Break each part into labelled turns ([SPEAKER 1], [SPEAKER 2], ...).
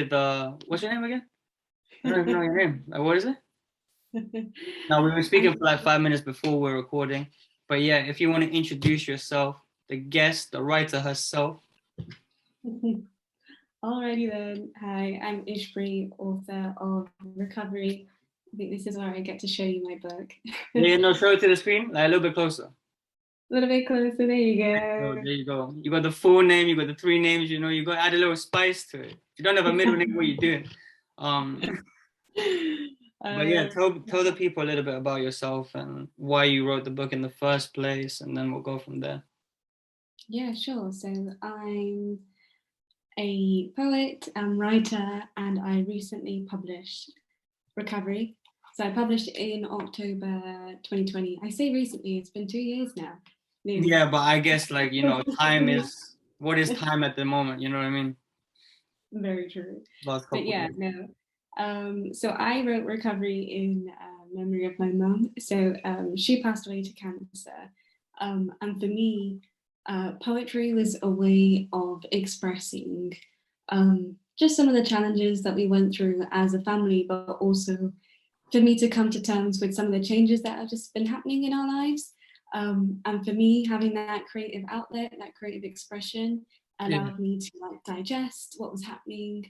[SPEAKER 1] with what's your name again? I don't even know your name. Like, what is it? Now, we were speaking for like 5 minutes before we're recording, but yeah, if you want to introduce yourself, the guest, the writer herself.
[SPEAKER 2] Alrighty then. Hi, I'm Ishpreet, author of Recovery. I think this is where I get to show you my book.
[SPEAKER 1] Yeah, no, show it to the screen, like a little bit closer.
[SPEAKER 2] A little bit closer, there you go.
[SPEAKER 1] There you go. You got the full name, you got the 3 names, you know, you got to add a little spice to it. If you don't have a middle name, what are you doing? But yeah, tell the people a little bit about yourself and why you wrote the book in the first place, and then we'll go from there.
[SPEAKER 2] Yeah, sure. So I'm a poet and writer, and I recently published Recovery. So I published it in October 2020. I say recently, it's been 2 years now. Nearly.
[SPEAKER 1] Yeah, but I guess like, you know, time is, what is time at the moment? You know what I mean?
[SPEAKER 2] Very true.
[SPEAKER 1] Last
[SPEAKER 2] but
[SPEAKER 1] couple
[SPEAKER 2] yeah,
[SPEAKER 1] years.
[SPEAKER 2] no. So I wrote Recovery in memory of my mum. So she passed away to cancer. And for me, poetry was a way of expressing just some of the challenges that we went through as a family, but also for me to come to terms with some of the changes that have just been happening in our lives. And for me, having that creative outlet, that creative expression allowed me to like digest what was happening,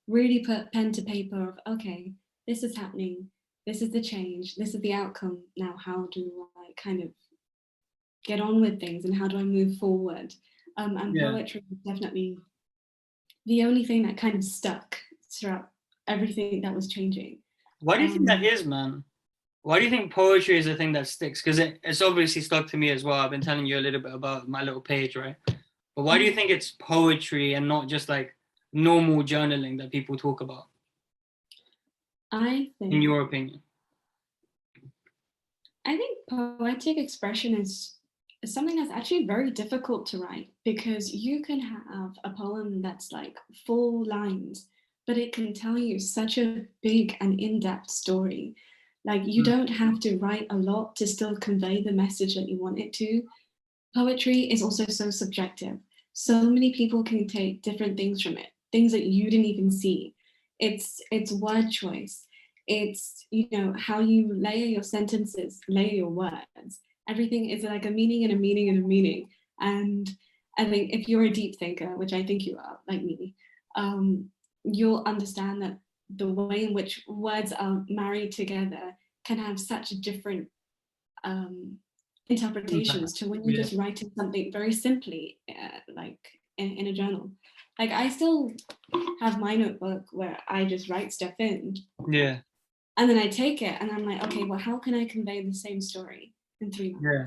[SPEAKER 2] really put pen to paper of, okay, this is happening, this is the change, this is the outcome. Now, how do I kind of get on with things and how do I move forward? And poetry was definitely the only thing that kind of stuck throughout everything that was changing.
[SPEAKER 1] Why do you think that is, man? Why do you think poetry is a thing that sticks? Because it's obviously stuck to me as well. I've been telling you a little bit about my little page, right? But why do you think it's poetry and not just like normal journaling that people talk about?
[SPEAKER 2] I think,
[SPEAKER 1] in your opinion,
[SPEAKER 2] I think poetic expression is something that's actually very difficult to write, because you can have a poem that's like 4 lines, but it can tell you such a big and in-depth story. Like, you don't have to write a lot to still convey the message that you want it to. Poetry is also so subjective. So many people can take different things from it, things that you didn't even see. It's word choice. It's, you know, how you layer your sentences, layer your words. Everything is like a meaning and a meaning and a meaning. And I think if you're a deep thinker, which I think you are, like me, you'll understand that the way in which words are married together can have such different interpretations to when you're just writing something very simply, like in a journal. Like, I still have my notebook where I just write stuff in.
[SPEAKER 1] Yeah.
[SPEAKER 2] And then I take it and I'm like, okay, well, how can I convey the same story in 3 months?
[SPEAKER 1] Yeah.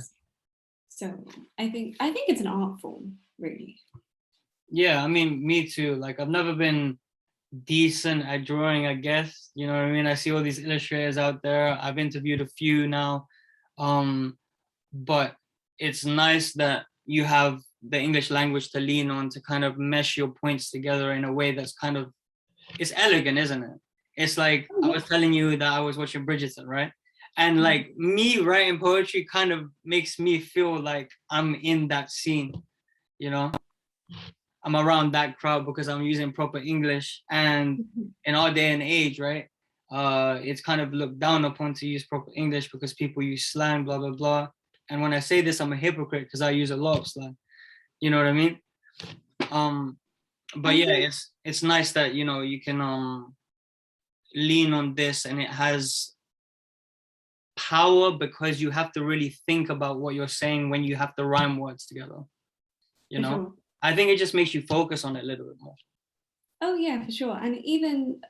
[SPEAKER 2] So I think it's an art form, really.
[SPEAKER 1] Yeah, I mean, me too. Like, I've never been decent at drawing, I guess. You know what I mean? I see all these illustrators out there. I've interviewed a few now. But it's nice that you have the English language to lean on to kind of mesh your points together in a way that's kind of, it's elegant, isn't it? It's like, I was telling you that I was watching Bridgerton, right? And like, me writing poetry kind of makes me feel like I'm in that scene, you know? I'm around that crowd because I'm using proper English. And in our day and age, right? It's kind of looked down upon to use proper English because people use slang, blah, blah, blah. And when I say this, I'm a hypocrite because I use a lot of slang. You know what I mean? But yeah, it's nice that, you know, you can lean on this, and it has power because you have to really think about what you're saying when you have to rhyme words together. You know? Sure. I think it just makes you focus on it a little bit more.
[SPEAKER 2] Oh yeah, for sure. And even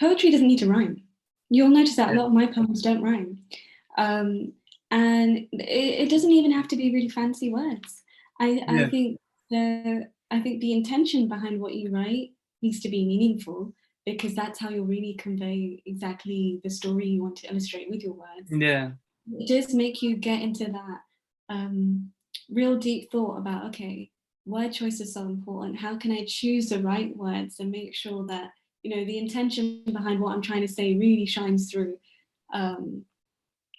[SPEAKER 2] poetry doesn't need to rhyme. You'll notice that a lot of my poems don't rhyme. And it doesn't even have to be really fancy words. I think the intention behind what you write needs to be meaningful, because that's how you'll really convey exactly the story you want to illustrate with your words.
[SPEAKER 1] Yeah.
[SPEAKER 2] It does make you get into that real deep thought about, okay, word choice is so important. How can I choose the right words and make sure that, you know, the intention behind what I'm trying to say really shines through.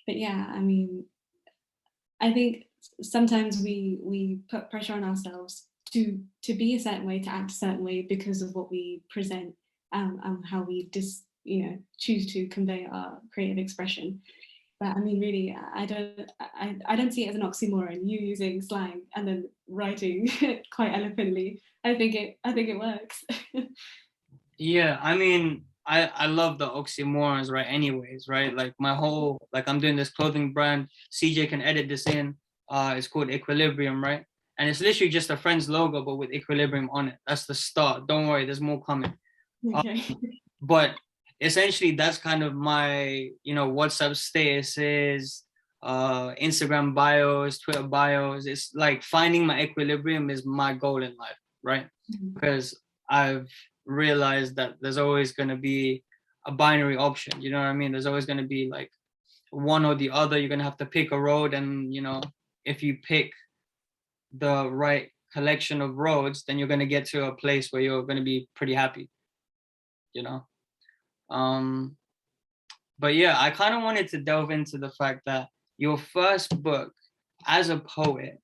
[SPEAKER 2] But yeah, I mean, I think sometimes we put pressure on ourselves to be a certain way, to act a certain way because of what we present, and how we choose to convey our creative expression. But I mean, really, I don't see it as an oxymoron. You using slang and then writing quite eloquently. I think it works.
[SPEAKER 1] Yeah, I mean, I love the oxymorons, right? Anyways, right? Like my whole, like I'm doing this clothing brand. CJ can edit this in. It's called Equilibrium, right? And it's literally just a friend's logo, but with Equilibrium on it. That's the start. Don't worry, there's more coming.
[SPEAKER 2] Okay.
[SPEAKER 1] But essentially, that's kind of my, WhatsApp statuses, Instagram bios, Twitter bios. It's like finding my equilibrium is my goal in life, right? Because I've realized that there's always going to be a binary option. You know what I mean? There's always going to be like one or the other. You're going to have to pick a road, and if you pick the right collection of roads, then you're going to get to a place where you're going to be pretty happy. Um, but yeah, I kind of wanted to delve into the fact that your first book as a poet,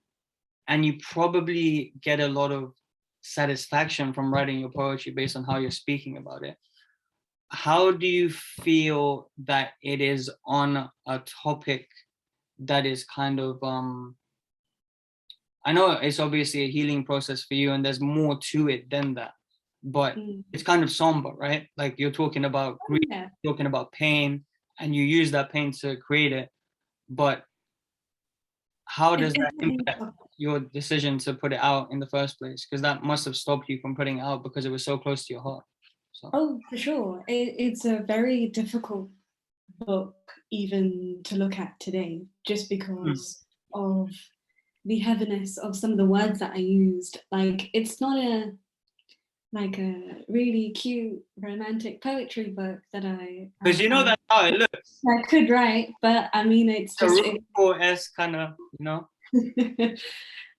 [SPEAKER 1] and you probably get a lot of satisfaction from writing your poetry based on how you're speaking about it. How do you feel that it is on a topic that is kind of, I know it's obviously a healing process for you and there's more to it than that, but it's kind of somber, right? Like you're talking about grief, talking about pain, and you use that pain to create it. But how does that impact your decision to put it out in the first place? Because that must have stopped you from putting it out because it was so close to your heart. So.
[SPEAKER 2] Oh, for sure. It's a very difficult book even to look at today, just because of the heaviness of some of the words that I used. Like, it's not a really cute romantic poetry book that I
[SPEAKER 1] because that's how it looks.
[SPEAKER 2] I could write, but I mean it's just
[SPEAKER 1] a kind of,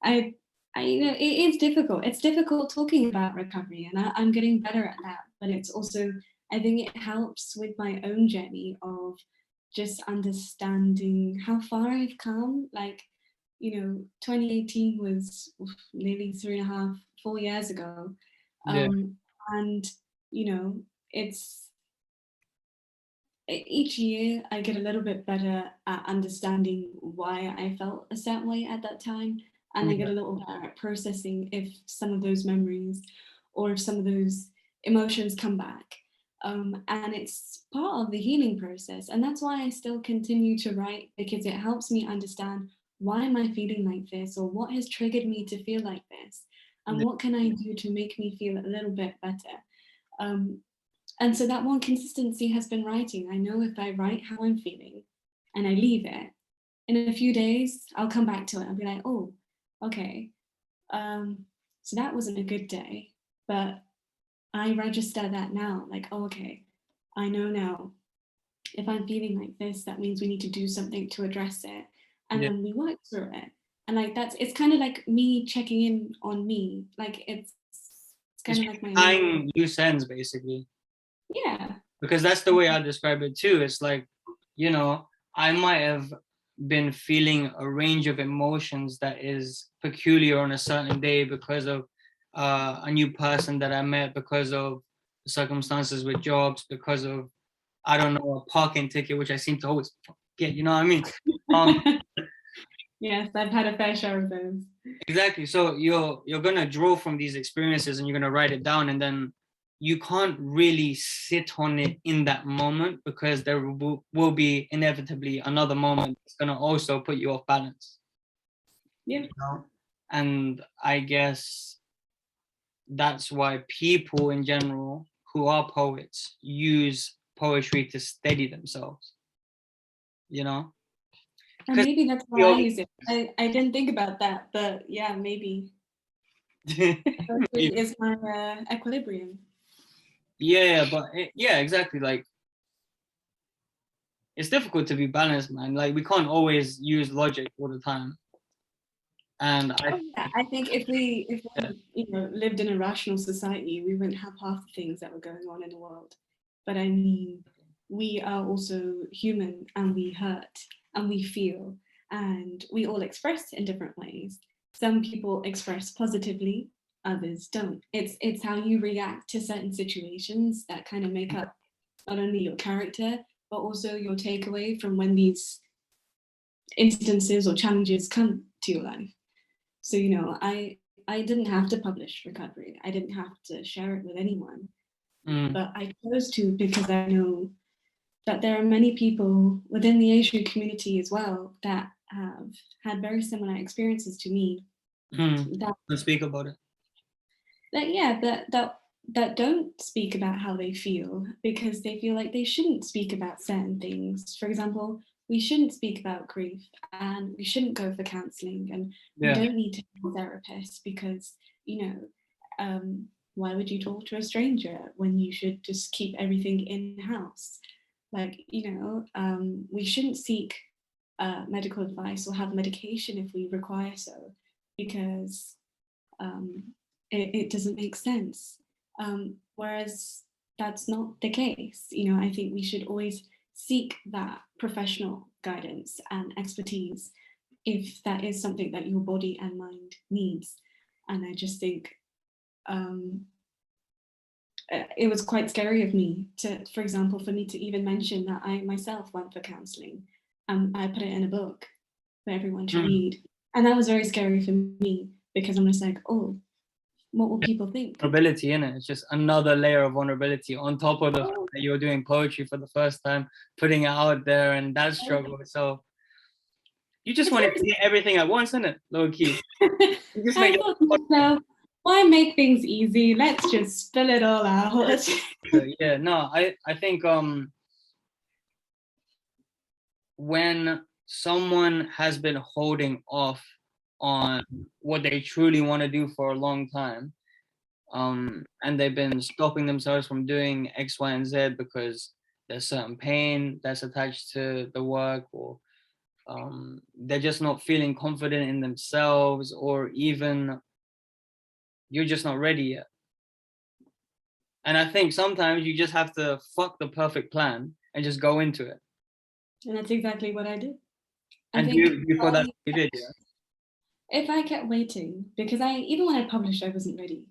[SPEAKER 2] I it is difficult. It's difficult talking about recovery, and I'm getting better at that. But it's also, I think it helps with my own journey of just understanding how far I've come. Like, 2018 was nearly 3.5, 4 years ago. And it's each year I get a little bit better at understanding why I felt a certain way at that time, and I get a little better at processing if some of those memories or if some of those emotions come back. And it's part of the healing process, and that's why I still continue to write, because it helps me understand, why am I feeling like this, or what has triggered me to feel like this, and what can I do to make me feel a little bit better. And so that one consistency has been writing. I know if I write how I'm feeling and I leave it, in a few days, I'll come back to it. I'll be like, oh, okay. So that wasn't a good day, but I register that now. Like, oh, okay, I know now. If I'm feeling like this, that means we need to do something to address it. And then we work through it. And like, it's kind of like me checking in on me. Like it's kind of like my
[SPEAKER 1] tying loose ends, basically.
[SPEAKER 2] Yeah.
[SPEAKER 1] Because that's the way I describe it too. It's like, I might have been feeling a range of emotions that is peculiar on a certain day because of a new person that I met, because of circumstances with jobs, because of, I don't know, a parking ticket, which I seem to always get, you know what I mean?
[SPEAKER 2] Yes, I've had a fair share of those.
[SPEAKER 1] Exactly. So you're gonna draw from these experiences and you're gonna write it down, and then you can't really sit on it in that moment because there will be inevitably another moment that's gonna also put you off balance.
[SPEAKER 2] Yeah.
[SPEAKER 1] And I guess that's why people in general who are poets use poetry to steady themselves.
[SPEAKER 2] And maybe that's why I use it. I didn't think about that, but yeah, maybe. It's my equilibrium.
[SPEAKER 1] Yeah, but exactly. Like, it's difficult to be balanced, man. Like, we can't always use logic all the time. And
[SPEAKER 2] I think if we lived in a rational society, we wouldn't have half the things that were going on in the world. But I mean, we are also human, and we hurt and we feel, and we all express in different ways. Some people express positively, others don't. It's how you react to certain situations that kind of make up not only your character, but also your takeaway from when these instances or challenges come to your life. So, you know, I didn't have to publish Recovery. I didn't have to share it with anyone. But I chose to because I know that there are many people within the Asian community as well that have had very similar experiences to me.
[SPEAKER 1] That speak about it.
[SPEAKER 2] That don't speak about how they feel because they feel like they shouldn't speak about certain things. For example, we shouldn't speak about grief and we shouldn't go for counseling and we don't need to be a therapist because, you know, why would you talk to a stranger when you should just keep everything in-house? Like, you know, we shouldn't seek medical advice or have medication if we require so because it doesn't make sense. Whereas that's not the case. You know, I think we should always seek that professional guidance and expertise if that is something that your body and mind needs. And I just think it was quite scary of me to, for example, for me to even mention that I myself went for counseling and I put it in a book for everyone to read. And that was very scary for me because I'm just like, oh, what will people think?
[SPEAKER 1] Vulnerability in it. It's just another layer of vulnerability on top of the fact that you're doing poetry for the first time, putting it out there and that struggle. So you just wanted to get everything at once, isn't it? Low key. You just
[SPEAKER 2] I thought to myself, why make things easy? Let's just spill it all out.
[SPEAKER 1] Yeah, no, I think when someone has been holding off on what they truly want to do for a long time, and they've been stopping themselves from doing X, Y, and Z because there's certain pain that's attached to the work, or they're just not feeling confident in themselves, or even you're just not ready yet. And I think sometimes you just have to fuck the perfect plan and just go into it.
[SPEAKER 2] And that's exactly what I did.
[SPEAKER 1] And you thought that's what you did, yeah?
[SPEAKER 2] If I kept waiting, because even when I published, I wasn't ready.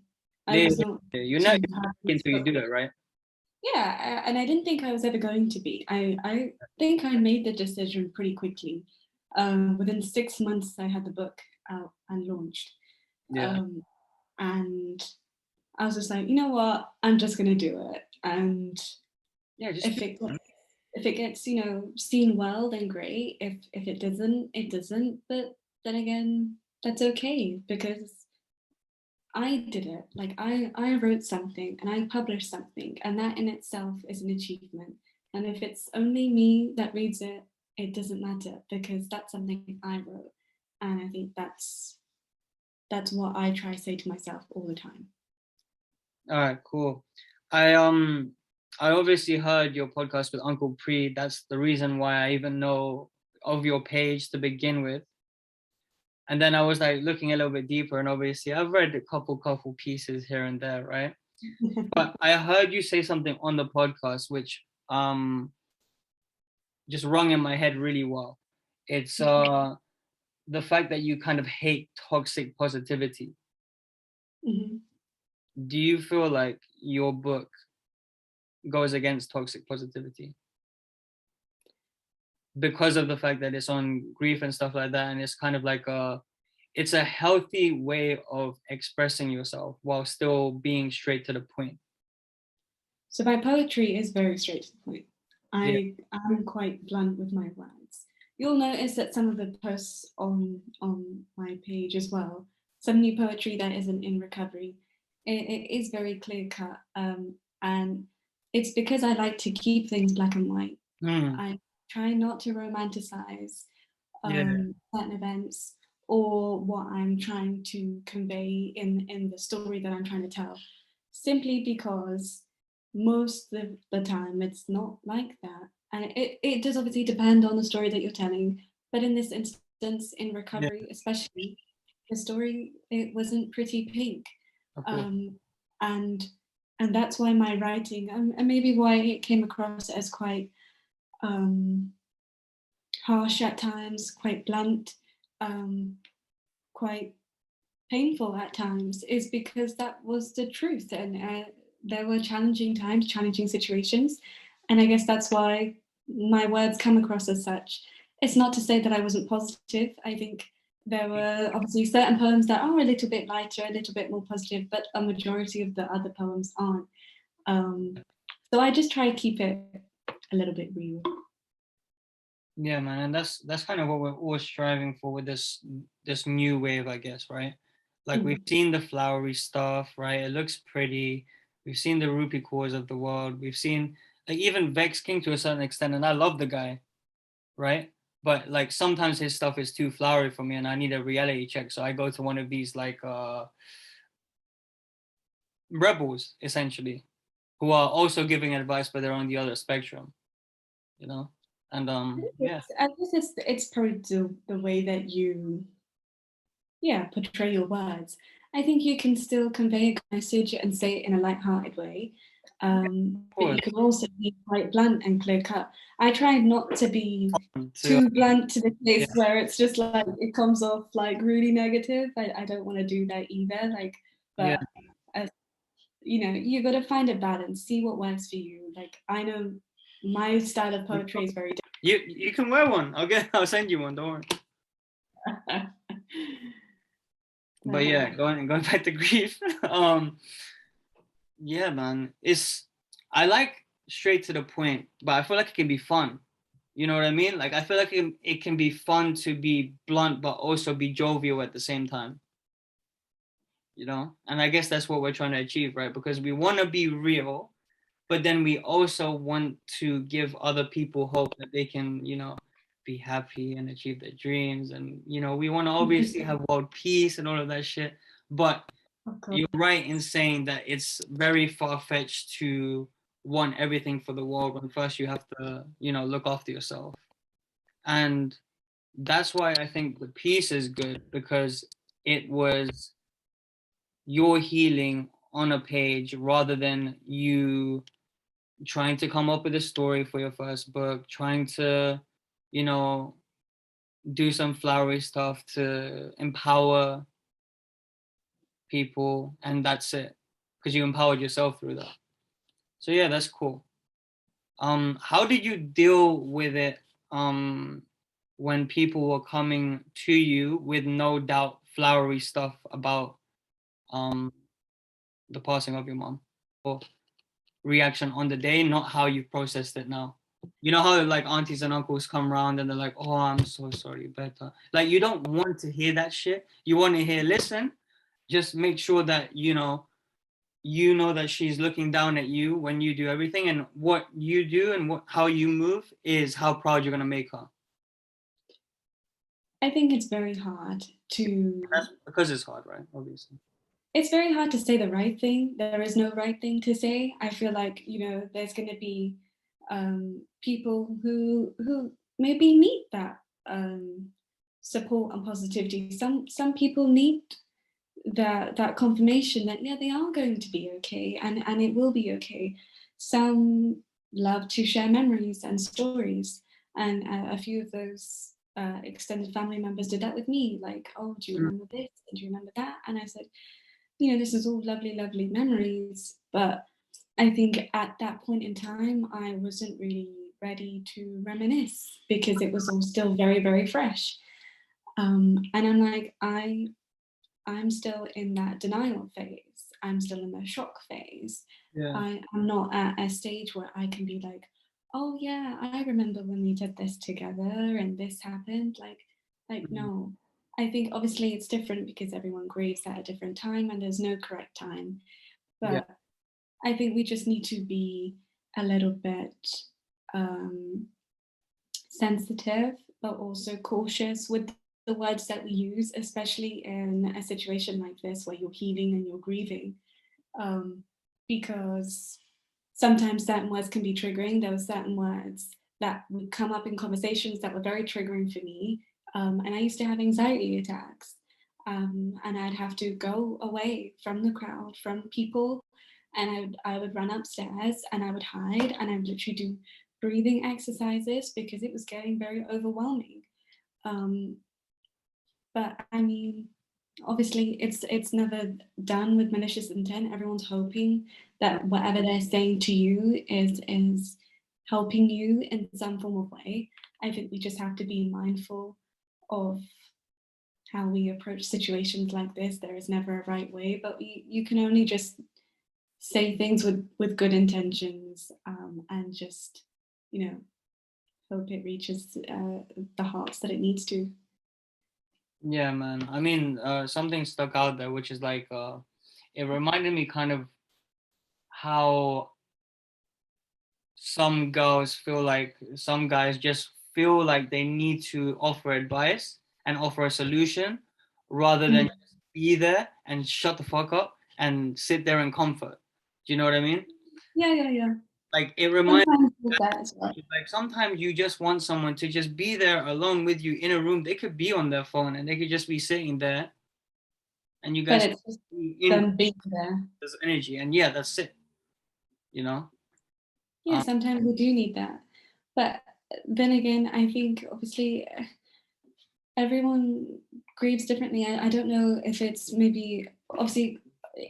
[SPEAKER 1] You're not until you do it, right?
[SPEAKER 2] Yeah, and I didn't think I was ever going to be. I think I made the decision pretty quickly. Within 6 months, I had the book out and launched.
[SPEAKER 1] Yeah.
[SPEAKER 2] And I was just like, you know what? I'm just gonna do it. And
[SPEAKER 1] yeah, just
[SPEAKER 2] if it gets, you know, seen well, then great. If it doesn't, it doesn't. But then again, that's okay because I did it. Like I wrote something and I published something, and that in itself is an achievement. And if it's only me that reads it, it doesn't matter because that's something I wrote. And I think that's what I try to say to myself all the time.
[SPEAKER 1] All right, cool. I obviously heard your podcast with Uncle Pre. That's the reason why I even know of your page to begin with. And then I was like looking a little bit deeper, and obviously I've read a couple pieces here and there, right? But I heard you say something on the podcast which just rung in my head really well. It's the fact that you kind of hate toxic positivity.
[SPEAKER 2] Mm-hmm.
[SPEAKER 1] Do you feel like your book goes against toxic positivity because of the fact that it's on grief and stuff like that, and it's kind of like it's a healthy way of expressing yourself while still being straight to the point?
[SPEAKER 2] So my poetry is very straight to the point. I'm quite blunt with my words. You'll notice that some of the posts on my page as well, some new poetry that isn't in recovery, it is very clear cut, and it's because I like to keep things black and white. I try not to romanticize certain events or what I'm trying to convey in the story that I'm trying to tell, simply because most of the time it's not like that. And it does obviously depend on the story that you're telling, but in this instance, in recovery especially, the story, it wasn't pretty pink. And that's why my writing, and maybe why it came across as quite harsh at times, quite blunt, quite painful at times is because that was the truth, and there were challenging times, challenging situations, and I guess that's why my words come across as such. It's not to say that I wasn't positive. I think there were obviously certain poems that are a little bit lighter, a little bit more positive, but a majority of the other poems aren't. So I just try to keep it a little bit real.
[SPEAKER 1] Yeah, man, and that's kind of what we're all striving for with this new wave, I guess, right? Like we've seen the flowery stuff, right? It looks pretty. We've seen the rupee cores of the world. We've seen like even Vex King to a certain extent, and I love the guy, right? But like sometimes his stuff is too flowery for me, and I need a reality check. So I go to one of these like rebels, essentially, who are also giving advice, but they're on the other spectrum, you know? And yeah.
[SPEAKER 2] I guess it's probably the way that you portray your words. I think you can still convey a message and say it in a light-hearted way, but you can also be quite blunt and clear cut. I try not to be too blunt to the place where it's just like it comes off like really negative. I don't want to do that either. Like, but you know, you got to find a balance, see what works for you. Like, I know my style of poetry is very different.
[SPEAKER 1] You can wear one. I'll send you one. Don't worry. But yeah, going back to grief. Yeah, man. I like straight to the point, but I feel like it can be fun. You know what I mean? Like I feel like it can be fun to be blunt, but also be jovial at the same time. You know, and I guess that's what we're trying to achieve, right? Because we want to be real, but then we also want to give other people hope that they can, you know, be happy and achieve their dreams. And, you know, we want to obviously have world peace and all of that shit. But you're right in saying that it's very far-fetched to want everything for the world when first you have to, you know, look after yourself. And that's why I think the piece is good, because it was your healing on a page rather than you trying to come up with a story for your first book, trying to, you know, do some flowery stuff to empower people, and that's it, because you empowered yourself through that. So yeah, that's cool. How did you deal with it when people were coming to you with no doubt flowery stuff about the passing of your mom? Or reaction on the day, not how you processed it now. You know how like aunties and uncles come around and they're like, "Oh, I'm so sorry, better." Like you don't want to hear that shit. You want to hear, "Listen, just make sure that you know that she's looking down at you when you do everything, and what you do and how you move is how proud you're gonna make her."
[SPEAKER 2] I think it's very hard to.
[SPEAKER 1] That's because it's hard, right? Obviously.
[SPEAKER 2] It's very hard to say the right thing. There is no right thing to say. I feel like, you know, there's going to be people who maybe need that support and positivity. Some people need that confirmation that yeah, they are going to be okay, and it will be okay. Some love to share memories and stories, and a few of those extended family members did that with me. Like, oh, do you remember this? And do you remember that? And I said, you know, this is all lovely, lovely memories. But I think at that point in time, I wasn't really ready to reminisce because it was all still very, very fresh. And I'm like, I'm still in that denial phase. I'm still in the shock phase.
[SPEAKER 1] Yeah.
[SPEAKER 2] I'm not at a stage where I can be like, oh yeah, I remember when we did this together and this happened. Like no. I think obviously it's different because everyone grieves at a different time and there's no correct time. But I think we just need to be a little bit sensitive, but also cautious with the words that we use, especially in a situation like this where you're healing and you're grieving. Because sometimes certain words can be triggering. There were certain words that would come up in conversations that were very triggering for me. And I used to have anxiety attacks. And I'd have to go away from the crowd, from people, and I would run upstairs and I would hide and I would literally do breathing exercises because it was getting very overwhelming. But I mean, obviously it's never done with malicious intent. Everyone's hoping that whatever they're saying to you is helping you in some form of way. I think we just have to be mindful of how we approach situations like this. There is never a right way, but you can only just say things with good intentions, and just, you know, hope it reaches the hearts that it needs to.
[SPEAKER 1] Yeah, man. I mean, something stuck out there, which is like, it reminded me kind of how some guys just feel like they need to offer advice and offer a solution rather than
[SPEAKER 2] Mm.
[SPEAKER 1] just be there and shut the fuck up and sit there in comfort. Do you know what I mean?
[SPEAKER 2] Yeah.
[SPEAKER 1] Like it reminds
[SPEAKER 2] Sometimes with that as well.
[SPEAKER 1] like sometimes you just want someone to just be there alone with you in a room. They could be on their phone and they could just be sitting there and you
[SPEAKER 2] But
[SPEAKER 1] guys
[SPEAKER 2] it's just
[SPEAKER 1] be in
[SPEAKER 2] them being there.
[SPEAKER 1] this energy. And yeah, that's it, you know?
[SPEAKER 2] Yeah,
[SPEAKER 1] Um,
[SPEAKER 2] sometimes we do need that. But then again, I think obviously everyone grieves differently. I don't know if it's maybe, obviously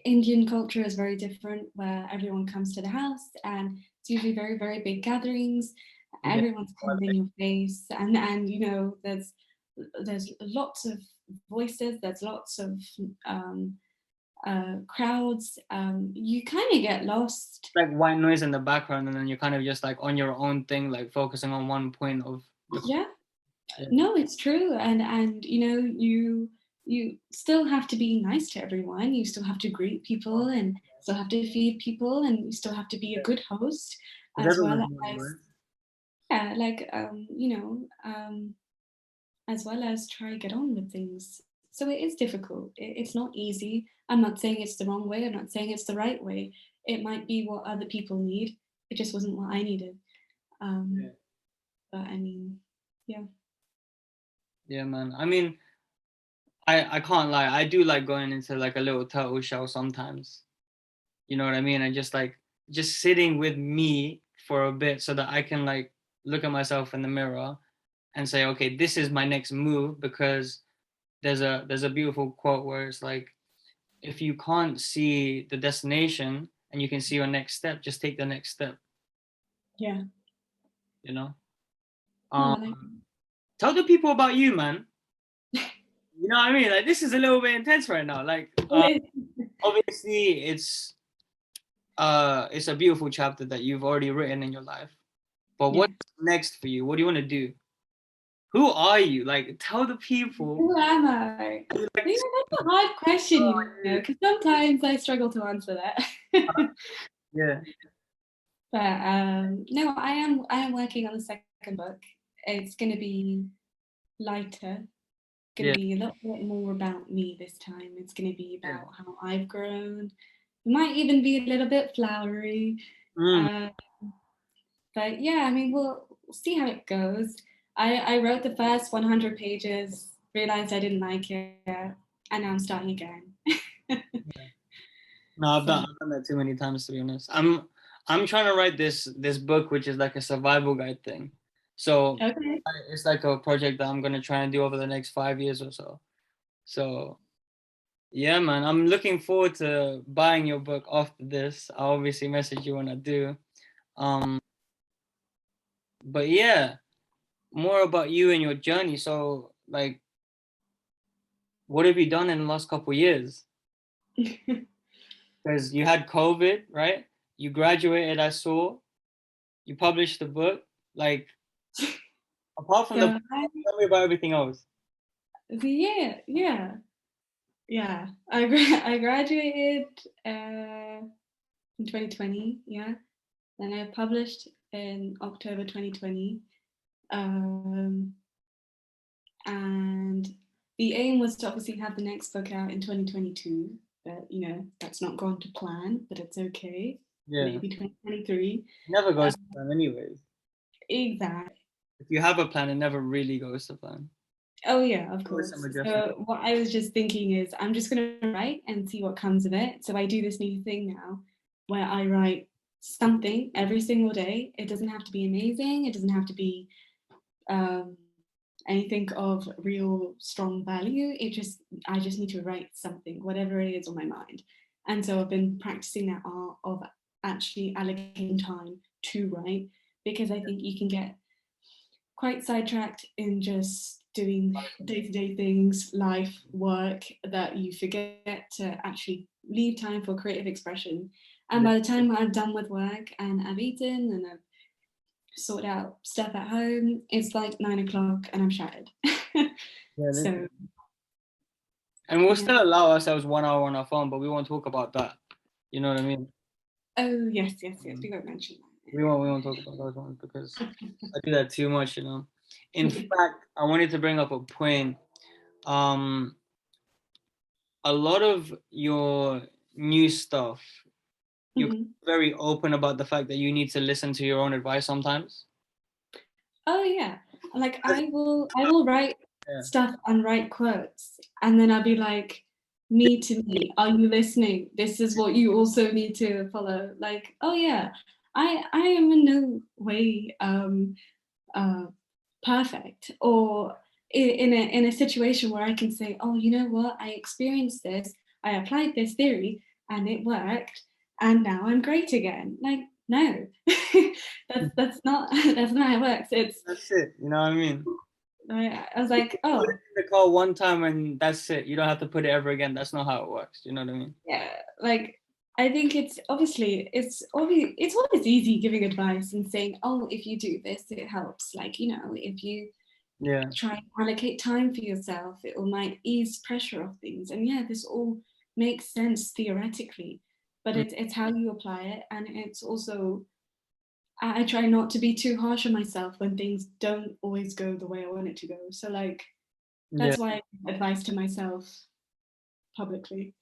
[SPEAKER 2] Indian culture is very different, where everyone comes to the house and it's usually very, very big gatherings.
[SPEAKER 1] yeah.
[SPEAKER 2] Everyone's kind of in your face, and you know, there's lots of voices, there's lots of um, crowds. You kind of get lost.
[SPEAKER 1] Like white noise in the background and then you're kind of just like on your own thing, like focusing on one point of the
[SPEAKER 2] Yeah,
[SPEAKER 1] yeah.
[SPEAKER 2] no, it's true, and you know, you still have to be nice to everyone. You still have to greet people and still have to feed people, and you still have to be a good host,
[SPEAKER 1] Because
[SPEAKER 2] as
[SPEAKER 1] everyone's
[SPEAKER 2] well
[SPEAKER 1] doing
[SPEAKER 2] as,
[SPEAKER 1] it,
[SPEAKER 2] yeah, like, you know, as well as try get on with things. So it is difficult. It's not easy. I'm not saying it's the wrong way. I'm not saying it's the right way. It might be what other people need. It just wasn't what I needed.
[SPEAKER 1] right?
[SPEAKER 2] Um, but I mean, yeah.
[SPEAKER 1] Yeah, man. I mean, I can't lie. I do like going into like a little turtle shell sometimes. You know what I mean? And just like just sitting with me for a bit so that I can like look at myself in the mirror and say, okay, this is my next move because there's a beautiful quote where it's like if you can't see the destination and you can see your next step, just take the next step,
[SPEAKER 2] Yeah.
[SPEAKER 1] you know?
[SPEAKER 2] No,
[SPEAKER 1] Um,
[SPEAKER 2] I like
[SPEAKER 1] tell the people about you, man. You know what I mean? Like this is a little bit intense right now. Like
[SPEAKER 2] it.
[SPEAKER 1] obviously it's a beautiful chapter that you've already written in your life. But
[SPEAKER 2] Yeah.
[SPEAKER 1] what's next for you? What do you want to do? Who are you? Like tell the people.
[SPEAKER 2] Who am I? You know, that's a hard question, you know, because sometimes I struggle to answer that.
[SPEAKER 1] Yeah,
[SPEAKER 2] But no, I am working on the second book. It's going to be lighter, going
[SPEAKER 1] yeah,
[SPEAKER 2] to be a little bit more about me this time. It's going to be
[SPEAKER 1] yeah.
[SPEAKER 2] about how I've grown. It might even be a little bit flowery.
[SPEAKER 1] Mm.
[SPEAKER 2] Uh, but yeah, I mean, we'll see how it goes. I wrote the first 100 pages, realized I didn't like it, and now I'm starting again.
[SPEAKER 1] No,
[SPEAKER 2] So,
[SPEAKER 1] I've done that too many times to be honest. I'm trying to write this book which is like a survival guide thing. So
[SPEAKER 2] okay.
[SPEAKER 1] it's like a project that I'm gonna try and do over the next 5 years or so. So yeah, man, I'm looking forward to buying your book after this. I'll obviously message you when I do. Um, but yeah, more about you and your journey. So like, what have you done in the last couple years? Because you had COVID, right? You graduated, I saw. You published the book. Like, apart from the book,
[SPEAKER 2] So
[SPEAKER 1] tell me about everything else.
[SPEAKER 2] yeah. I graduated in 2020. Yeah, then I published in October 2020, um, and the aim was to obviously have the next book out in 2022. But you know, that's not gone to plan. But it's okay.
[SPEAKER 1] Yeah,
[SPEAKER 2] Maybe 2023.
[SPEAKER 1] it never
[SPEAKER 2] Uh,
[SPEAKER 1] goes to plan, anyways.
[SPEAKER 2] exactly.
[SPEAKER 1] If you have a plan, it never really goes to plan.
[SPEAKER 2] Oh yeah, of
[SPEAKER 1] Always some
[SPEAKER 2] course.
[SPEAKER 1] adjustment.
[SPEAKER 2] So what I was just thinking is I'm just gonna write and see what comes of it. So I do this new thing now where I write something every single day. It doesn't have to be amazing. It doesn't have to be um, anything of real strong value. I just need to write something, whatever it is on my mind. And so I've been practicing that art of actually allocating time to write, because I think you can get quite sidetracked in just doing day-to-day things, life, work, that you forget to actually leave time for creative expression. And by the time I'm done with work and I've eaten and I've sorted out stuff at home, it's like 9 o'clock and I'm shattered. So,
[SPEAKER 1] and we'll
[SPEAKER 2] yeah.
[SPEAKER 1] still allow ourselves 1 hour on our phone, but we won't talk about that. You know what I mean?
[SPEAKER 2] Oh, yes, we won't mention that.
[SPEAKER 1] We won't talk about those ones because I do that too much, you know. In fact, I wanted to bring up a point. A lot of your new stuff, you're very open about the fact that you need to listen to your own advice sometimes.
[SPEAKER 2] Oh yeah, like I will write stuff and write quotes, and then I'll be like, me to me, are you listening? This is what you also need to follow. Like, oh yeah, I am in no way perfect, or in a situation where I can say, oh, you know what, I experienced this, I applied this theory and it worked, and now I'm great again. Like, no, that's not how it works.
[SPEAKER 1] That's it. You know what I mean?
[SPEAKER 2] I was like, oh,
[SPEAKER 1] put it in the call one time and that's it. You don't have to put it ever again. That's not how it works. You know what I mean?
[SPEAKER 2] yeah. Like, I think it's always easy giving advice and saying, oh, if you do this, it helps. Like, you know, if you try and allocate time for yourself, it might ease pressure of things. And yeah, this all makes sense theoretically, but it's how you apply it. And it's also, I try not to be too harsh on myself when things don't always go the way I want it to go. So like, that's why I give advice to myself publicly.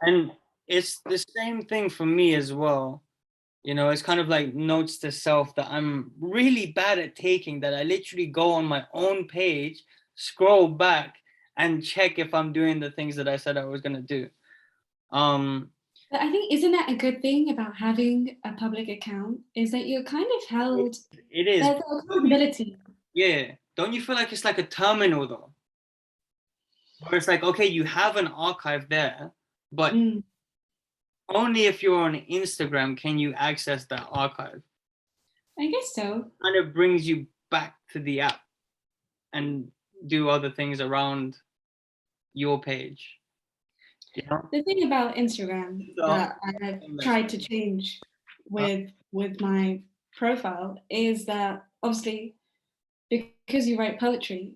[SPEAKER 1] And it's the same thing for me as well. You know, it's kind of like notes to self that I'm really bad at taking, that I literally go on my own page, scroll back and check if I'm doing the things that I said I was going to do.
[SPEAKER 2] But I think, isn't that a good thing about having a public account, is that you're kind of held,
[SPEAKER 1] it is.
[SPEAKER 2] There's accountability.
[SPEAKER 1] Yeah. Don't you feel like it's like a terminal though? Where it's like, okay, you have an archive there, but only if you're on Instagram can you access that archive.
[SPEAKER 2] I guess so.
[SPEAKER 1] Kind of brings you back to the app and do other things around your page. You know?
[SPEAKER 2] The thing about Instagram that I've tried to change with my profile is that obviously, because you write poetry,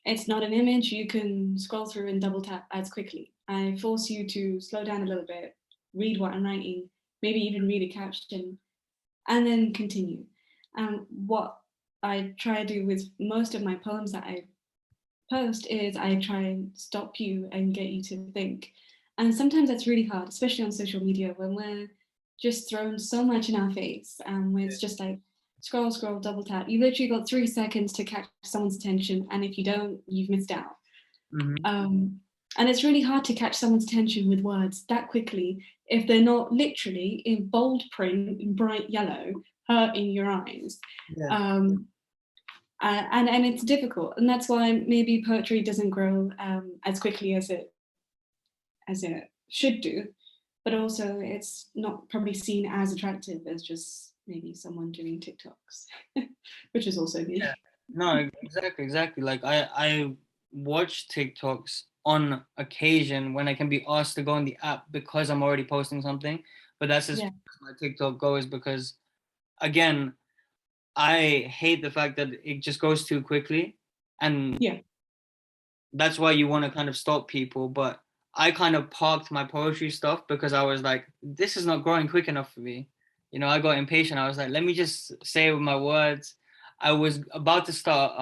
[SPEAKER 2] it's not an image you can scroll through and double tap as quickly. I force you to slow down a little bit, read what I'm writing, maybe even read a caption, and then continue. And what I try to do with most of my poems that I post is I try and stop you and get you to think. And sometimes that's really hard, especially on social media when we're just thrown so much in our face, and where it's just like scroll, scroll, double tap. You literally got 3 seconds to catch someone's attention, and if you don't, you've missed out. And it's really hard to catch someone's attention with words that quickly if they're not literally in bold print, in bright yellow, hurting your eyes. And it's difficult, and that's why maybe poetry doesn't grow as quickly as it should do, but also it's not probably seen as attractive as just maybe someone doing TikToks, which is also me.
[SPEAKER 1] No, exactly. Like I watch TikToks on occasion when I can be asked to go on the app because I'm already posting something, but that's as my TikTok goes, because again, I hate the fact that it just goes too quickly, and that's why you want to kind of stop people. But I kind of parked my poetry stuff because I was like, this is not growing quick enough for me. You know, I got impatient. I was like, let me just say it with my words. I was about to start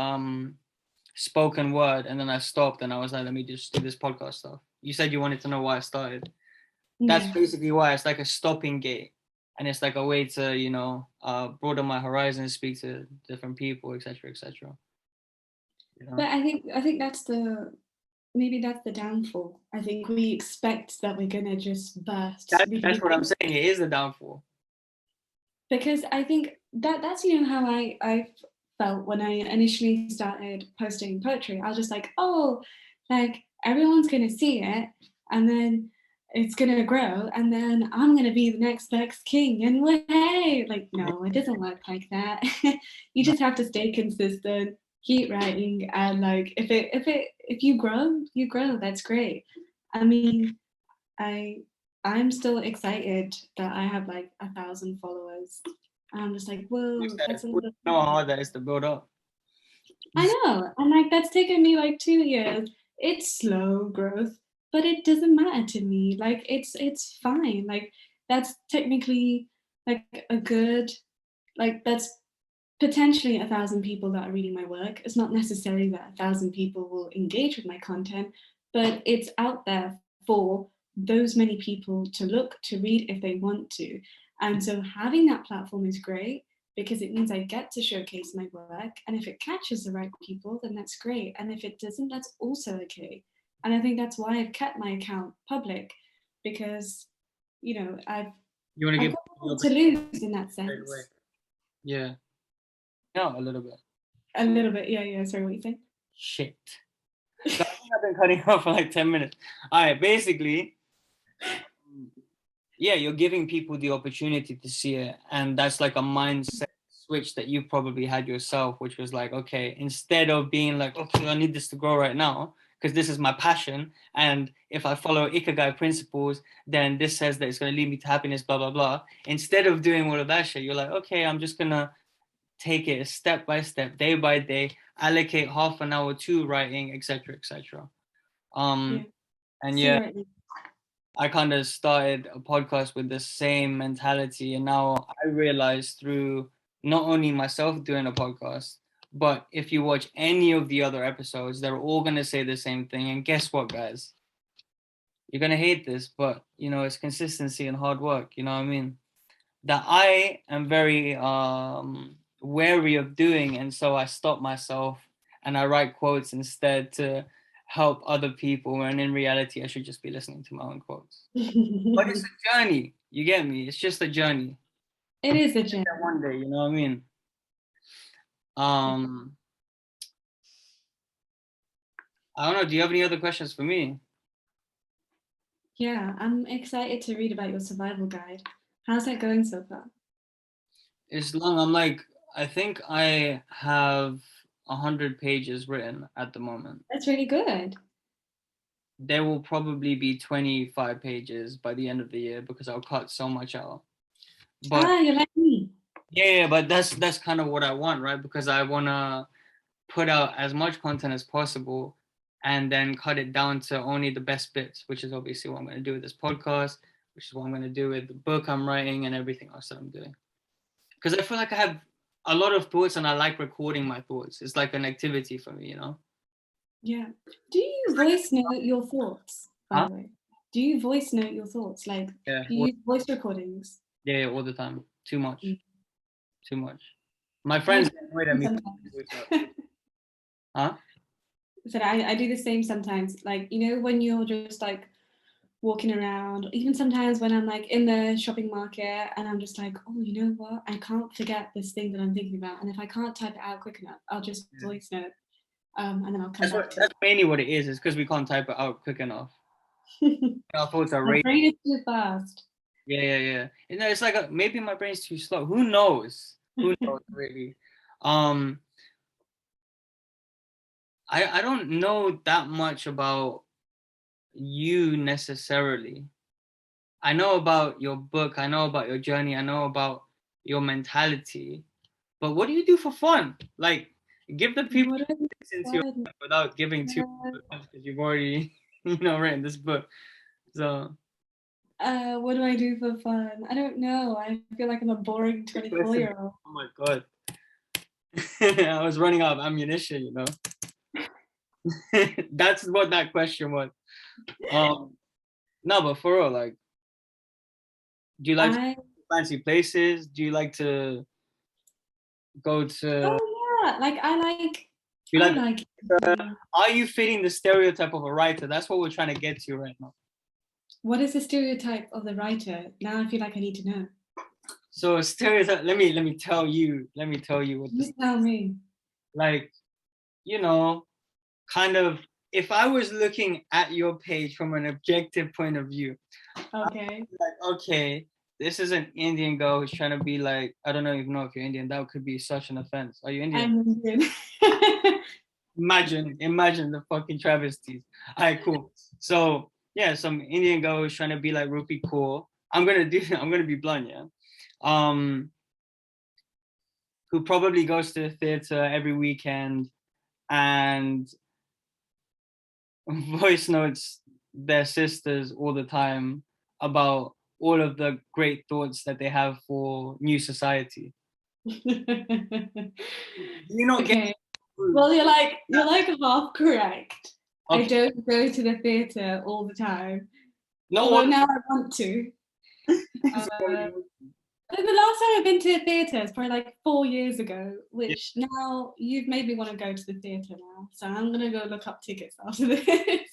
[SPEAKER 1] spoken word, and then I stopped and I was like, let me just do this podcast stuff. You said you wanted to know why I started. That's basically why. It's like a stopping gate, and it's like a way to, you know, broaden my horizons, speak to different people, etc., etc. You know?
[SPEAKER 2] But I think that's maybe that's the downfall. I think we expect that we're gonna just burst.
[SPEAKER 1] That's what I'm saying. It is the downfall.
[SPEAKER 2] Because I think that's, you know, how I felt when I initially started posting poetry. I was just like, oh, like everyone's gonna see it, and then it's gonna grow, and then I'm gonna be the next Bex King, and hey, like no, it doesn't work like that. You just have to stay consistent, keep writing, and like if you grow, you grow. That's great. I mean, I I'm still excited that I have like 1,000 followers. I'm just like, whoa, that's a lot of
[SPEAKER 1] know how
[SPEAKER 2] people.
[SPEAKER 1] hard that is to build up.
[SPEAKER 2] I know. And like that's taken me like 2 years. It's slow growth, but it doesn't matter to me. Like it's fine. Like that's technically like a good like that's potentially 1,000 people that are reading my work. It's not necessarily that 1,000 people will engage with my content, but it's out there for those many people to look, to read if they want to. And so having that platform is great because it means I get to showcase my work. And if it catches the right people, then that's great. And if it doesn't, that's also okay. And I think that's why I've kept my account public because, you know,
[SPEAKER 1] You want to
[SPEAKER 2] I've
[SPEAKER 1] give
[SPEAKER 2] got
[SPEAKER 1] people
[SPEAKER 2] nothing to lose in that
[SPEAKER 1] straight away.
[SPEAKER 2] sense.
[SPEAKER 1] Yeah. No, a little bit.
[SPEAKER 2] A little bit, yeah. Sorry, what you think?
[SPEAKER 1] Shit. So I think I've been cutting off for like 10 minutes. All right, basically, yeah, you're giving people the opportunity to see it. And that's like a mindset switch that you probably had yourself, which was like, okay, instead of being like, okay, I need this to grow right now, because this is my passion. And if I follow Ikigai principles, then this says that it's going to lead me to happiness, blah, blah, blah. Instead of doing all of that shit, you're like, okay, I'm just going to take it step by step, day by day, allocate half an hour to writing, etc., etc.
[SPEAKER 2] Yeah.
[SPEAKER 1] And
[SPEAKER 2] See
[SPEAKER 1] yeah,
[SPEAKER 2] right now.
[SPEAKER 1] I kind of started a podcast with the same mentality, and now I realize through not only myself doing a podcast, but if you watch any of the other episodes, they're all gonna say the same thing. And guess what, guys? You're gonna hate this, but you know it's consistency and hard work. You know what I mean? That I am very wary of doing, and so I stop myself and I write quotes instead to help other people. And in reality, I should just be listening to my own quotes. But it's a journey. You get me? It's just a journey.
[SPEAKER 2] It is a journey.
[SPEAKER 1] That one day, you know what I mean? Um, I don't know. Do you have any other questions for me?
[SPEAKER 2] Yeah, I'm excited to read about your survival guide. How's that going so far?
[SPEAKER 1] It's long. I think I have 100 pages written at the moment.
[SPEAKER 2] That's really good.
[SPEAKER 1] There will probably be 25 pages by the end of the year because I'll cut so much out. But
[SPEAKER 2] You're like me.
[SPEAKER 1] yeah, but that's kind of what I want, right? Because I want to put out as much content as possible and then cut it down to only the best bits, which is obviously what I'm going to do with this podcast, which is what I'm going to do with the book I'm writing and everything else that I'm doing. Because I feel like I have a lot of thoughts and I like recording my thoughts. It's like an activity for me, you know?
[SPEAKER 2] Yeah. Do you voice note your thoughts, by
[SPEAKER 1] Huh?
[SPEAKER 2] the way? Do you voice note your thoughts? Like,
[SPEAKER 1] Yeah,
[SPEAKER 2] do you use voice recordings?
[SPEAKER 1] yeah, all the time. Too much.
[SPEAKER 2] Mm.
[SPEAKER 1] Too much. My
[SPEAKER 2] I
[SPEAKER 1] friends
[SPEAKER 2] do
[SPEAKER 1] get annoyed at
[SPEAKER 2] the
[SPEAKER 1] me.
[SPEAKER 2] same sometimes.
[SPEAKER 1] Huh?
[SPEAKER 2] So I do the same sometimes. Like, you know, when you're just like walking around, even sometimes when I'm like in the shopping market and I'm just like, oh, you know what? I can't forget this thing that I'm thinking about. And if I can't type it out quick enough, I'll just voice note and then I'll come back to
[SPEAKER 1] That's mainly what it is. It's because we can't type it out quick enough.
[SPEAKER 2] it.
[SPEAKER 1] Our thoughts are
[SPEAKER 2] My
[SPEAKER 1] racing.
[SPEAKER 2] brain is too fast.
[SPEAKER 1] Yeah. You know, it's like maybe my brain's too slow. Who knows? Who knows really? Um, I don't know that much about you necessarily. I know about your book. I know about your journey. I know about your mentality. But what do you do for fun? Like, give the people
[SPEAKER 2] What is
[SPEAKER 1] into your
[SPEAKER 2] fun?
[SPEAKER 1] life without giving too much because you've already, written this book. So,
[SPEAKER 2] What do I do for fun? I don't know. I feel like I'm a boring 24-year-old.
[SPEAKER 1] oh my God. I was running out of ammunition, That's what that question was. No, but for real, like, do you like to
[SPEAKER 2] I
[SPEAKER 1] go to fancy places? Do you like to go to?
[SPEAKER 2] yeah, like
[SPEAKER 1] Do you
[SPEAKER 2] I
[SPEAKER 1] like?
[SPEAKER 2] like
[SPEAKER 1] Are you fitting the stereotype of a writer? That's what we're trying to get to right now.
[SPEAKER 2] what is the stereotype of the writer? Now I feel like I need to know.
[SPEAKER 1] So stereotype. Let me tell you. Let me tell you what
[SPEAKER 2] You tell me.
[SPEAKER 1] like, you know, kind of, if I was looking at your page from an objective point of view,
[SPEAKER 2] Okay.
[SPEAKER 1] like, okay, this is an Indian girl who's trying to be like, I don't even know if you're Indian. That could be such an offense. Are you Indian?
[SPEAKER 2] I'm Indian.
[SPEAKER 1] Imagine the fucking travesties. All right, cool. So yeah, some Indian girl who's trying to be like Rupi Kaur. I'm gonna be blunt, yeah. Um, who probably goes to the theater every weekend and voice notes their sisters all the time about all of the great thoughts that they have for new society. You not get
[SPEAKER 2] Okay. Well, you're like half correct. I
[SPEAKER 1] okay.
[SPEAKER 2] don't go to the theatre all the time,
[SPEAKER 1] No
[SPEAKER 2] although
[SPEAKER 1] one.
[SPEAKER 2] now I want to. The last time I've been to a theatre is probably like 4 years ago,
[SPEAKER 1] Yeah,
[SPEAKER 2] which now you've made me want to go to the theatre now. So I'm gonna go look up tickets after this.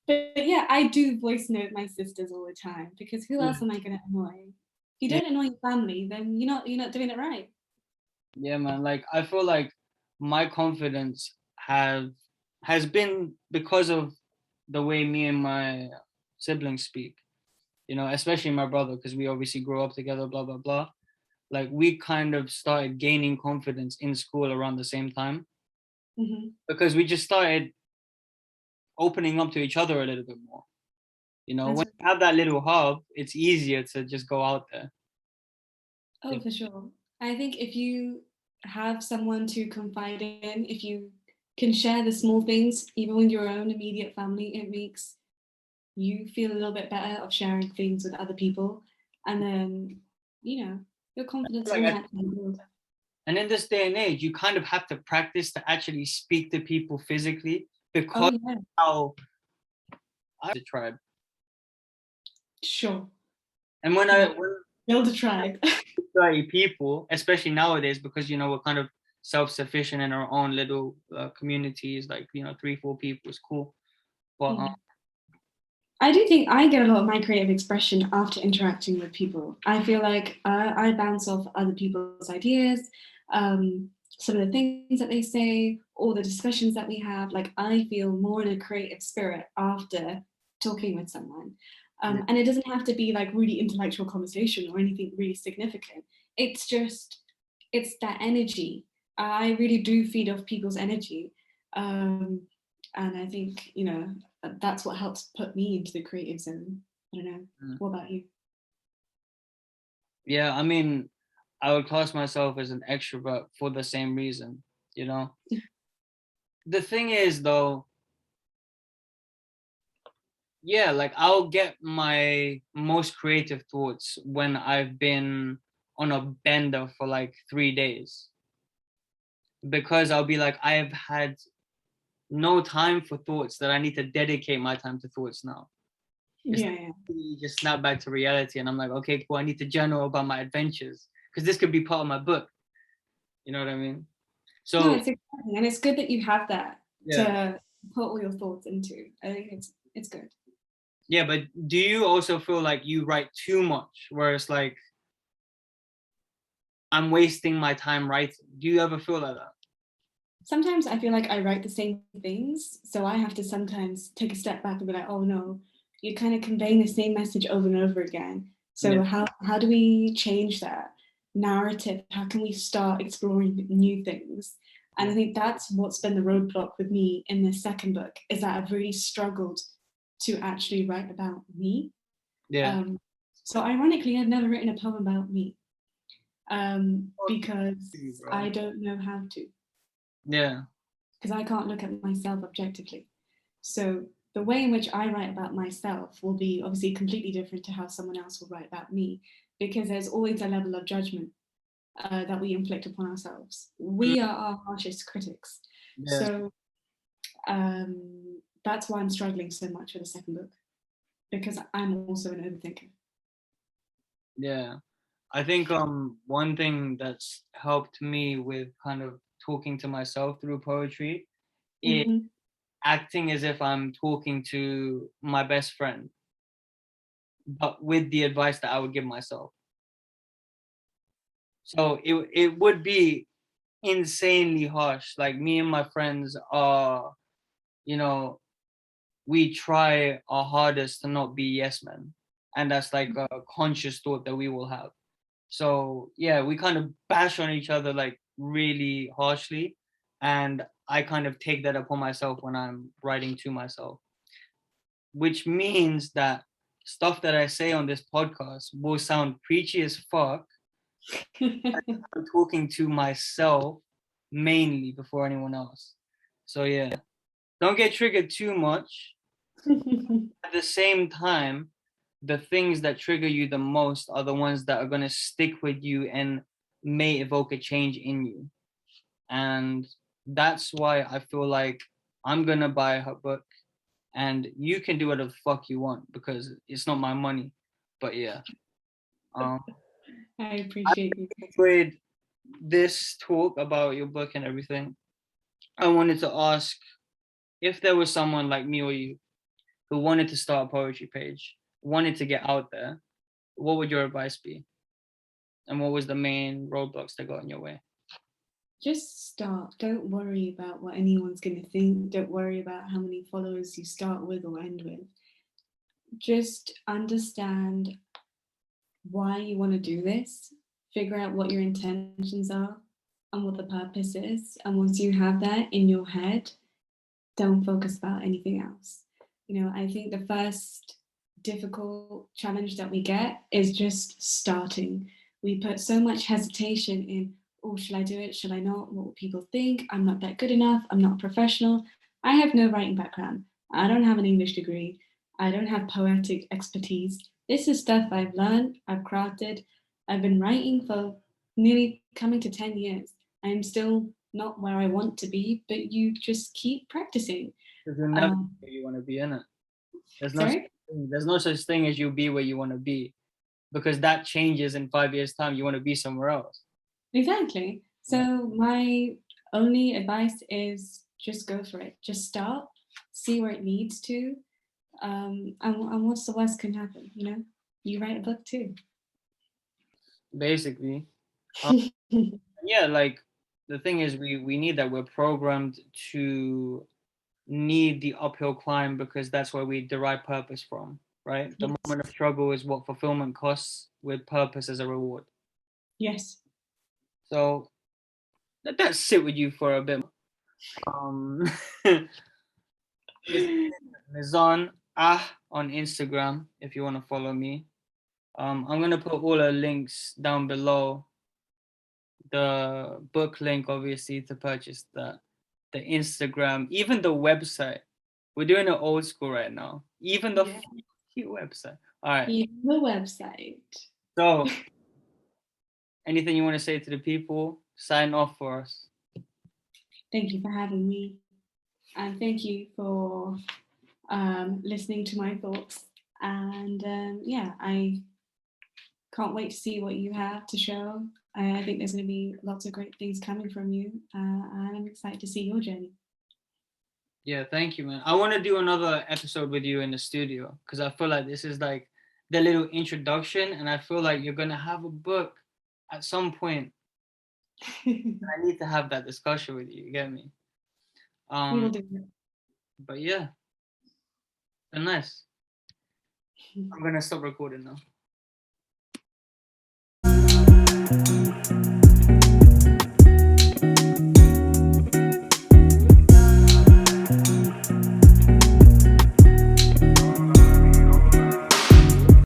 [SPEAKER 2] But yeah, I do voice note my sisters all the time because who else am I gonna annoy? If you
[SPEAKER 1] yeah,
[SPEAKER 2] don't annoy your family, then you're not doing it right.
[SPEAKER 1] yeah, man. Like I feel like my confidence has been because of the way me and my siblings speak. You know, especially my brother, because we obviously grew up together, blah blah blah. Like we kind of started gaining confidence in school around the same time
[SPEAKER 2] Mm-hmm.
[SPEAKER 1] because we just started opening up to each other a little bit more. You know,
[SPEAKER 2] That's
[SPEAKER 1] when you have that little hub, it's easier to just go out there.
[SPEAKER 2] Oh, for sure. I think if you have someone to confide in, if you can share the small things, even with your own immediate family, it makes you feel a little bit better of sharing things with other people. And then, your confidence
[SPEAKER 1] Like,
[SPEAKER 2] will naturally build.
[SPEAKER 1] and in this day and age, you kind of have to practice to actually speak to people physically
[SPEAKER 2] Oh,
[SPEAKER 1] because
[SPEAKER 2] yeah,
[SPEAKER 1] how I the tribe.
[SPEAKER 2] sure.
[SPEAKER 1] And
[SPEAKER 2] Yeah,
[SPEAKER 1] when
[SPEAKER 2] build a tribe.
[SPEAKER 1] 30 people, especially nowadays, because we're kind of self-sufficient in our own little communities, like 3-4 people is cool. But
[SPEAKER 2] Yeah. I do think I get a lot of my creative expression after interacting with people. I feel like I bounce off other people's ideas, some of the things that they say, all the discussions that we have. Like I feel more in a creative spirit after talking with someone.
[SPEAKER 1] yeah,
[SPEAKER 2] And it doesn't have to be like really intellectual conversation or anything really significant. It's just, it's that energy. I really do feed off people's energy. Um, and I think, that's what helps put me into the creative zone. I don't know.
[SPEAKER 1] mm.
[SPEAKER 2] What about you?
[SPEAKER 1] Yeah, I mean, I would class myself as an extrovert for the same reason, you know. The thing is though, yeah, like I'll get my most creative thoughts when I've been on a bender for like 3 days because I'll be like, I've had no time for thoughts that I need to dedicate my time to thoughts now. It's
[SPEAKER 2] Yeah, yeah.
[SPEAKER 1] you just snap back to reality and I'm like, okay, cool, I need to journal about my adventures because this could be part of my book. You know what I mean?
[SPEAKER 2] No,
[SPEAKER 1] So
[SPEAKER 2] it's exciting, and it's good that you have that
[SPEAKER 1] yeah.
[SPEAKER 2] to put all your thoughts into. I think it's good.
[SPEAKER 1] Yeah, but do you also feel like you write too much where it's like I'm wasting my time writing? Do you ever feel like that?
[SPEAKER 2] Sometimes I feel like I write the same things, so I have to sometimes take a step back and be like, oh no, you're kind of conveying the same message over and over again.
[SPEAKER 1] Yeah.
[SPEAKER 2] So how do we change that narrative? How can we start exploring new things? And
[SPEAKER 1] Yeah.
[SPEAKER 2] I think that's what's been the roadblock with me in this second book is that I've really struggled to actually write about me.
[SPEAKER 1] Yeah.
[SPEAKER 2] So ironically, I've never written a poem about me
[SPEAKER 1] Fuck
[SPEAKER 2] because
[SPEAKER 1] you, bro.
[SPEAKER 2] I don't know how to,
[SPEAKER 1] Yeah.
[SPEAKER 2] because I can't look at myself objectively. So the way in which I write about myself will be obviously completely different to how someone else will write about me, because there's always a level of judgment that we inflict upon ourselves.
[SPEAKER 1] Mm,
[SPEAKER 2] We are our harshest critics.
[SPEAKER 1] yeah.
[SPEAKER 2] So that's why I'm struggling so much with the second book, because I'm also an overthinker.
[SPEAKER 1] Yeah. I think one thing that's helped me with kind of talking to myself through poetry is
[SPEAKER 2] Mm-hmm.
[SPEAKER 1] acting as if I'm talking to my best friend, but with the advice that I would give myself. So it would be insanely harsh. Like me and my friends are, you know, we try our hardest to not be yes men, and that's like a conscious thought that we will have. So yeah, we kind of bash on each other like really harshly, and I kind of take that upon myself when I'm writing to myself, which means that stuff that I say on this podcast will sound preachy as fuck. I'm talking to myself mainly before anyone else. So yeah, don't get triggered too much. At the same time, the things that trigger you the most are the ones that are going to stick with you and may evoke a change in you. And that's why I feel like I'm going to buy her book, and you can do whatever the fuck you want because it's not my money. But yeah, um,
[SPEAKER 2] I
[SPEAKER 1] I
[SPEAKER 2] appreciate you.
[SPEAKER 1] enjoyed this talk about your book and everything. I wanted to ask if there was someone like me or you who wanted to start a poetry page, wanted to get out there, what would your advice be? And what was the main roadblocks that got in your way?
[SPEAKER 2] Just start. Don't worry about what anyone's going to think. Don't worry about how many followers you start with or end with. Just understand why you want to do this, figure out what your intentions are and what the purpose is. And once you have that in your head, don't focus about anything else. You know, I think the first difficult challenge that we get is just starting. We put so much hesitation in, oh, should I do it? Should I not? What will people think? I'm not that good enough. I'm not a professional. I have no writing background. I don't have an English degree. I don't have poetic expertise. This is stuff I've learned, I've crafted. I've been writing for nearly coming to 10 years. I'm still not where I want to be, but you just keep practicing.
[SPEAKER 1] Because you'll never be
[SPEAKER 2] Um,
[SPEAKER 1] where you want to be in it.
[SPEAKER 2] Sorry?
[SPEAKER 1] There's no such thing as you'll be where you want to be, because that changes in 5 years' time. You want to be somewhere else.
[SPEAKER 2] Exactly. So my only advice is just go for it. Just start, see where it leads to, and what's the worst can happen? You know, you write a book too.
[SPEAKER 1] Basically, um, yeah. Like the thing is, we need that. We're programmed to need the uphill climb because that's where we derive purpose from, right? The
[SPEAKER 2] Yes.
[SPEAKER 1] moment of struggle is what fulfillment costs, with purpose as a reward.
[SPEAKER 2] Yes.
[SPEAKER 1] So let that sit with you for a bit. Um, Nizan on Instagram if you want to follow me. I'm gonna put all the links down below. The book link, obviously, to purchase the Instagram, even the website. We're doing it old school right now. Even the
[SPEAKER 2] Yeah.
[SPEAKER 1] website. All right.
[SPEAKER 2] The website.
[SPEAKER 1] So, anything you want to say to the people? Sign off for us.
[SPEAKER 2] Thank you for having me. And thank you for listening to my thoughts. And yeah, I can't wait to see what you have to show. I think there's going to be lots of great things coming from you. And I'm excited to see your journey.
[SPEAKER 1] Yeah, thank you, man. I want to do another episode with you in the studio because I feel like this is like the little introduction, and I feel like you're gonna have a book at some point. I need to have that discussion with you. You get me?
[SPEAKER 2] We will do it.
[SPEAKER 1] But yeah, nice. I'm gonna stop recording now.